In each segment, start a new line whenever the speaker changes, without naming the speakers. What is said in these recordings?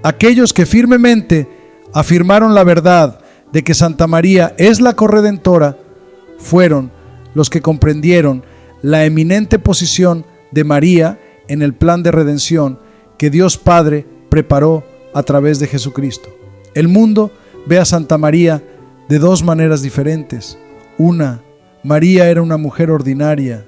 Aquellos que firmemente afirmaron la verdad de que Santa María es la corredentora fueron los que comprendieron la eminente posición de María en el plan de redención que Dios Padre preparó a través de Jesucristo. El mundo ve a Santa María de dos maneras diferentes. Una, María era una mujer ordinaria.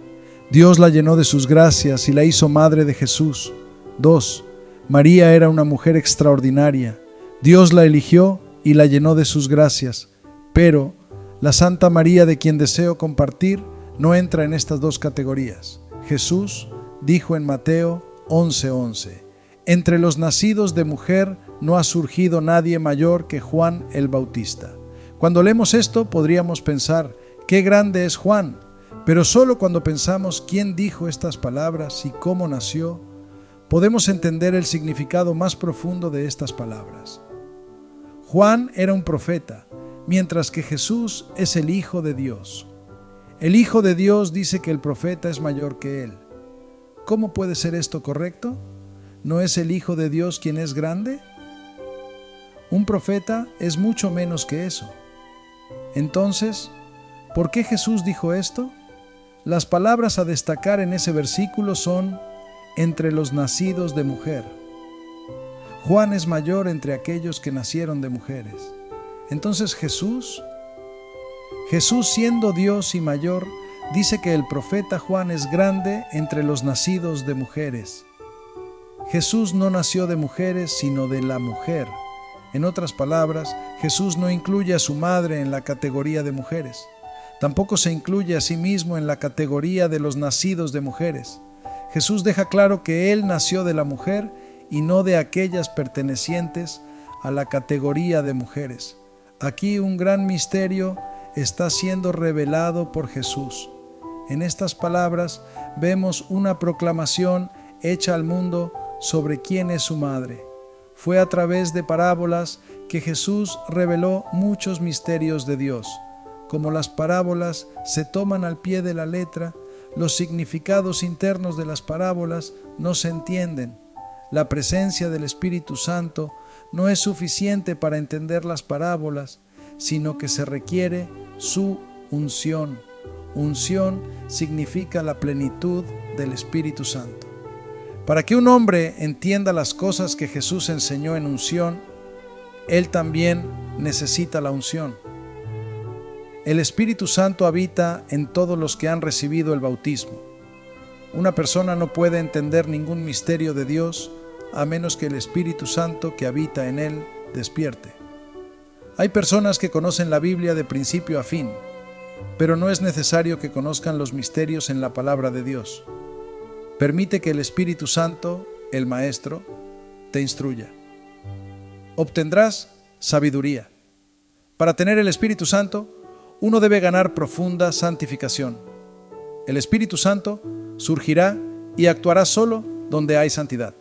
Dios la llenó de sus gracias y la hizo madre de Jesús. Dos, María era una mujer extraordinaria. Dios la eligió y la llenó de sus gracias. Pero la Santa María de quien deseo compartir no entra en estas dos categorías. Jesús dijo en Mateo 11:11, entre los nacidos de mujer no ha surgido nadie mayor que Juan el Bautista. Cuando leemos esto podríamos pensar, qué grande es Juan, pero solo cuando pensamos quién dijo estas palabras y cómo nació, podemos entender el significado más profundo de estas palabras. Juan era un profeta, mientras que Jesús es el Hijo de Dios. El Hijo de Dios dice que el profeta es mayor que él. ¿Cómo puede ser esto correcto? ¿No es el Hijo de Dios quien es grande? Un profeta es mucho menos que eso. Entonces, ¿por qué Jesús dijo esto? Las palabras a destacar en ese versículo son entre los nacidos de mujer. Juan es mayor entre aquellos que nacieron de mujeres. Entonces Jesús siendo Dios y mayor, dice que el profeta Juan es grande entre los nacidos de mujeres. Jesús no nació de mujeres, sino de la mujer. En otras palabras, Jesús no incluye a su madre en la categoría de mujeres. Tampoco se incluye a sí mismo en la categoría de los nacidos de mujeres. Jesús deja claro que Él nació de la mujer y no de aquellas pertenecientes a la categoría de mujeres. Aquí un gran misterio está siendo revelado por Jesús. En estas palabras vemos una proclamación hecha al mundo sobre quién es su madre. Fue a través de parábolas que Jesús reveló muchos misterios de Dios. Como las parábolas se toman al pie de la letra, los significados internos de las parábolas no se entienden. La presencia del Espíritu Santo no es suficiente para entender las parábolas, sino que se requiere su unción. Unción significa la plenitud del Espíritu Santo. Para que un hombre entienda las cosas que Jesús enseñó en unción, él también necesita la unción. El Espíritu Santo habita en todos los que han recibido el bautismo. Una persona no puede entender ningún misterio de Dios a menos que el Espíritu Santo que habita en él despierte. Hay personas que conocen la Biblia de principio a fin, pero no es necesario que conozcan los misterios en la palabra de Dios. Permite que el Espíritu Santo, el Maestro, te instruya. Obtendrás sabiduría. Para tener el Espíritu Santo, uno debe ganar profunda santificación. El Espíritu Santo surgirá y actuará solo donde hay santidad.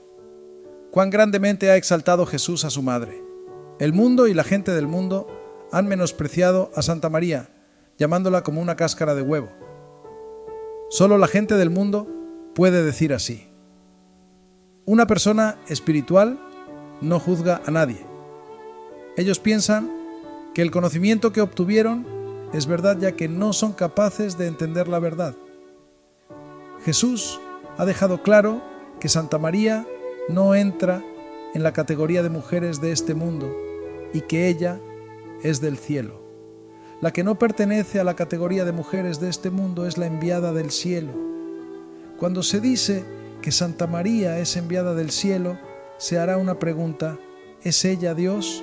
Cuán grandemente ha exaltado Jesús a su madre. El mundo y la gente del mundo han menospreciado a Santa María, llamándola como una cáscara de huevo. Solo la gente del mundo puede decir así. Una persona espiritual no juzga a nadie. Ellos piensan que el conocimiento que obtuvieron es verdad, ya que no son capaces de entender la verdad. Jesús ha dejado claro que Santa María no entra en la categoría de mujeres de este mundo y que ella es del cielo. La que no pertenece a la categoría de mujeres de este mundo es la enviada del cielo. Cuando se dice que Santa María es enviada del cielo, se hará una pregunta: ¿es ella Dios?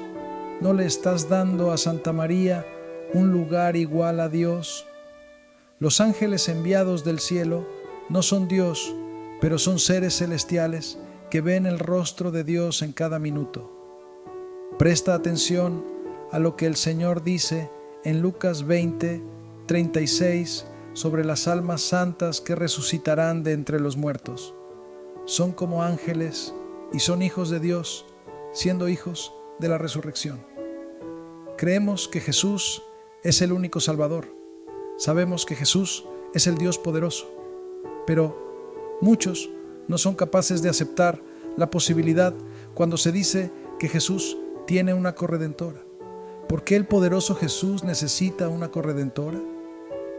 ¿No le estás dando a Santa María un lugar igual a Dios? Los ángeles enviados del cielo no son Dios, pero son seres celestiales que ven el rostro de Dios en cada minuto. Presta atención a lo que el Señor dice en Lucas 20:36 sobre las almas santas que resucitarán de entre los muertos. Son como ángeles y son hijos de Dios, siendo hijos de la resurrección. Creemos que Jesús es el único Salvador. Sabemos que Jesús es el Dios poderoso, pero muchos no son capaces de aceptar la posibilidad cuando se dice que Jesús tiene una corredentora. ¿Por qué el poderoso Jesús necesita una corredentora?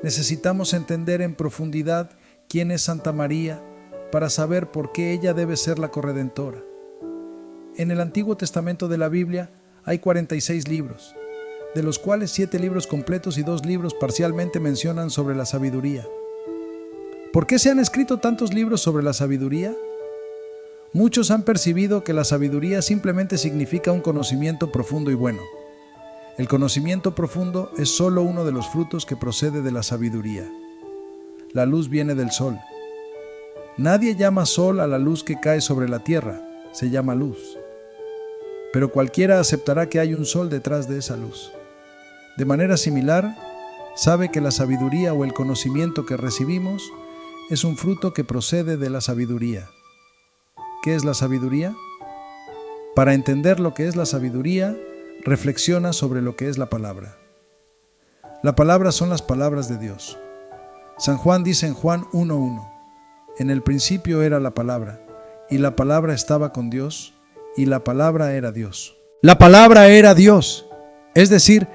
Necesitamos entender en profundidad quién es Santa María para saber por qué ella debe ser la corredentora. En el Antiguo Testamento de la Biblia hay 46 libros, de los cuales 7 libros completos y 2 libros parcialmente mencionan sobre la sabiduría. ¿Por qué se han escrito tantos libros sobre la sabiduría? Muchos han percibido que la sabiduría simplemente significa un conocimiento profundo y bueno. El conocimiento profundo es solo uno de los frutos que procede de la sabiduría. La luz viene del sol. Nadie llama sol a la luz que cae sobre la tierra, se llama luz. Pero cualquiera aceptará que hay un sol detrás de esa luz. De manera similar, sabe que la sabiduría o el conocimiento que recibimos es un fruto que procede de la sabiduría. ¿Qué es la sabiduría? Para entender lo que es la sabiduría, reflexiona sobre lo que es la palabra. La palabra son las palabras de Dios. San Juan dice en Juan 1:1, en el principio era la palabra, y la palabra estaba con Dios, y la palabra era Dios. La palabra era Dios, es decir,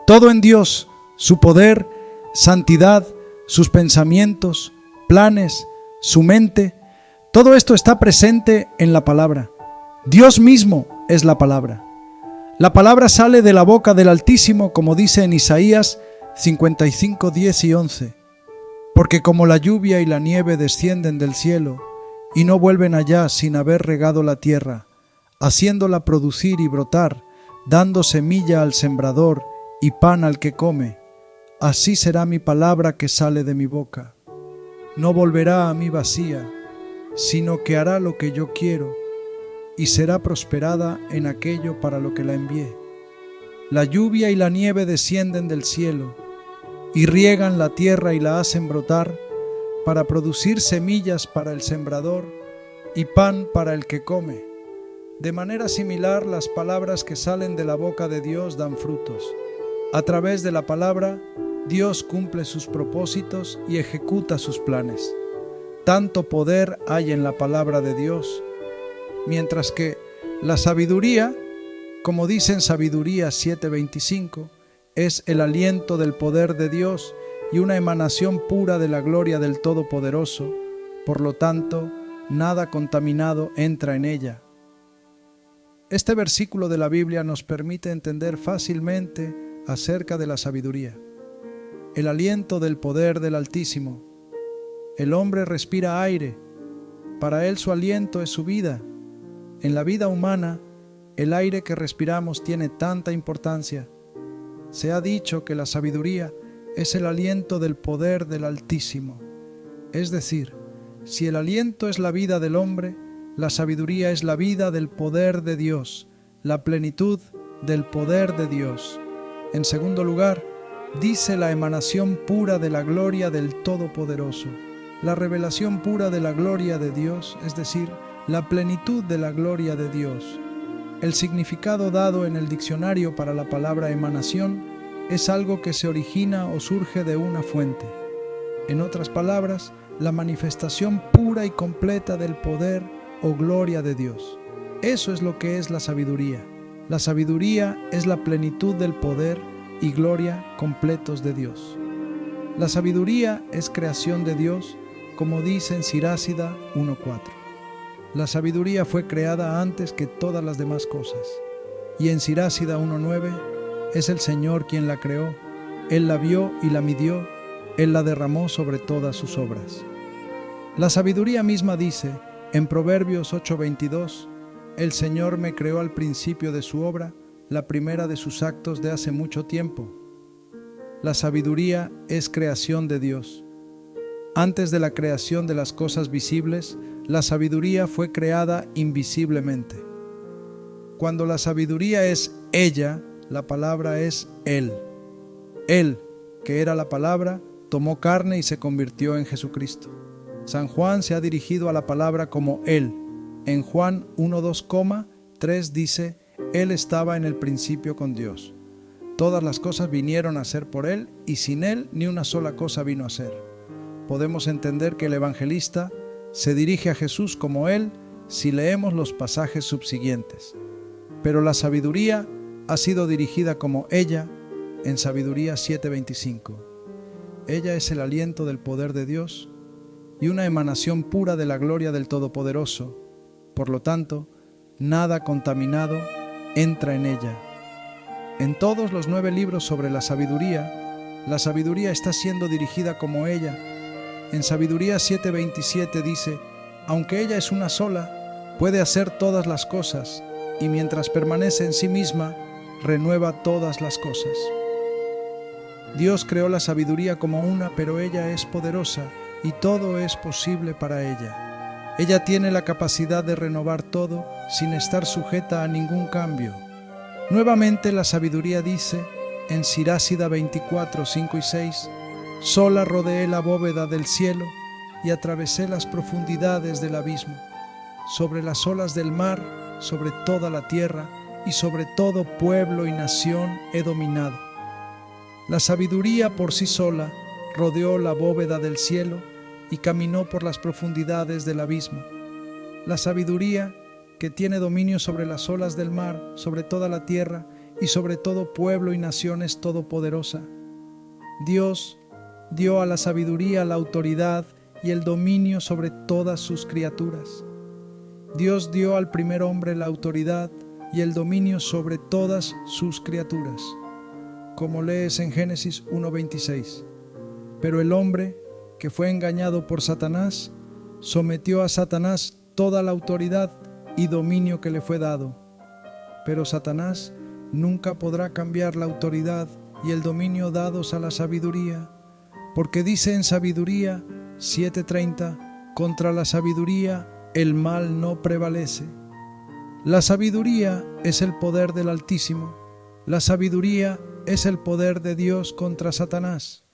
todo en Dios, su poder, santidad, sus pensamientos, planes, su mente, todo esto está presente en la palabra. Dios mismo es la palabra. La palabra sale de la boca del Altísimo, como dice en Isaías 55, 10 y 11. Porque como la lluvia y la nieve descienden del cielo, y no vuelven allá sin haber regado la tierra, haciéndola producir y brotar, dando semilla al sembrador y pan al que come, así será mi palabra que sale de mi boca. No volverá a mí vacía, sino que hará lo que yo quiero, y será prosperada en aquello para lo que la envié. La lluvia y la nieve descienden del cielo, y riegan la tierra y la hacen brotar, para producir semillas para el sembrador y pan para el que come. De manera similar, las palabras que salen de la boca de Dios dan frutos. A través de la palabra, Dios cumple sus propósitos y ejecuta sus planes. Tanto poder hay en la palabra de Dios, mientras que la sabiduría, como dice en Sabiduría 7:25, es el aliento del poder de Dios y una emanación pura de la gloria del Todopoderoso, por lo tanto, nada contaminado entra en ella. Este versículo de la Biblia nos permite entender fácilmente acerca de la sabiduría. El aliento del poder del Altísimo. El hombre respira aire, para él su aliento es su vida. En la vida humana, el aire que respiramos tiene tanta importancia. Se ha dicho que la sabiduría es el aliento del poder del Altísimo. Es decir, si el aliento es la vida del hombre, la sabiduría es la vida del poder de Dios, la plenitud del poder de Dios. En segundo lugar, dice la emanación pura de la gloria del Todopoderoso. La revelación pura de la gloria de Dios, es decir, la plenitud de la gloria de Dios. El significado dado en el diccionario para la palabra emanación es algo que se origina o surge de una fuente. En otras palabras, la manifestación pura y completa del poder o gloria de Dios. Eso es lo que es la sabiduría. La sabiduría es la plenitud del poder y gloria completos de Dios. La sabiduría es creación de Dios, como dice en Sirásida 1:4. La sabiduría fue creada antes que todas las demás cosas. Y en Sirásida 1:9, es el Señor quien la creó. Él la vio y la midió. Él la derramó sobre todas sus obras. La sabiduría misma dice, en Proverbios 8:22, el Señor me creó al principio de su obra, la primera de sus actos de hace mucho tiempo. La sabiduría es creación de Dios. Antes de la creación de las cosas visibles, la sabiduría fue creada invisiblemente. Cuando la sabiduría es ella, la palabra es Él. Él, que era la palabra, tomó carne y se convirtió en Jesucristo. San Juan se ha dirigido a la palabra como Él. En Juan 1:2,3 dice, Él estaba en el principio con Dios. Todas las cosas vinieron a ser por Él, y sin Él ni una sola cosa vino a ser. Podemos entender que el evangelista se dirige a Jesús como Él si leemos los pasajes subsiguientes. pero la sabiduría ha sido dirigida como ella en Sabiduría 7:25. Ella es el aliento del poder de Dios y una emanación pura de la gloria del Todopoderoso. Por lo tanto, nada contaminado entra en ella. En todos los 9 libros sobre la sabiduría está siendo dirigida como ella. En Sabiduría 7:27 dice: aunque ella es una sola, puede hacer todas las cosas, y mientras permanece en sí misma, renueva todas las cosas. Dios creó la sabiduría como una, pero ella es poderosa, y todo es posible para ella. Ella tiene la capacidad de renovar todo sin estar sujeta a ningún cambio. Nuevamente la sabiduría dice, en Sirásida 24, 5 y 6, sola rodeé la bóveda del cielo y atravesé las profundidades del abismo. Sobre las olas del mar, sobre toda la tierra y sobre todo pueblo y nación he dominado. La sabiduría por sí sola rodeó la bóveda del cielo y caminó por las profundidades del abismo. La sabiduría, que tiene dominio sobre las olas del mar, sobre toda la tierra y sobre todo pueblo y nación, es todopoderosa. Dios dio a la sabiduría la autoridad y el dominio sobre todas sus criaturas. Dios dio al primer hombre la autoridad y el dominio sobre todas sus criaturas, como lees en Génesis 1:26. Pero el hombre, que fue engañado por Satanás, sometió a Satanás toda la autoridad y dominio que le fue dado. Pero Satanás nunca podrá cambiar la autoridad y el dominio dados a la sabiduría, porque dice en Sabiduría 7:30, contra la sabiduría el mal no prevalece. La sabiduría es el poder del Altísimo. La sabiduría es el poder de Dios contra Satanás.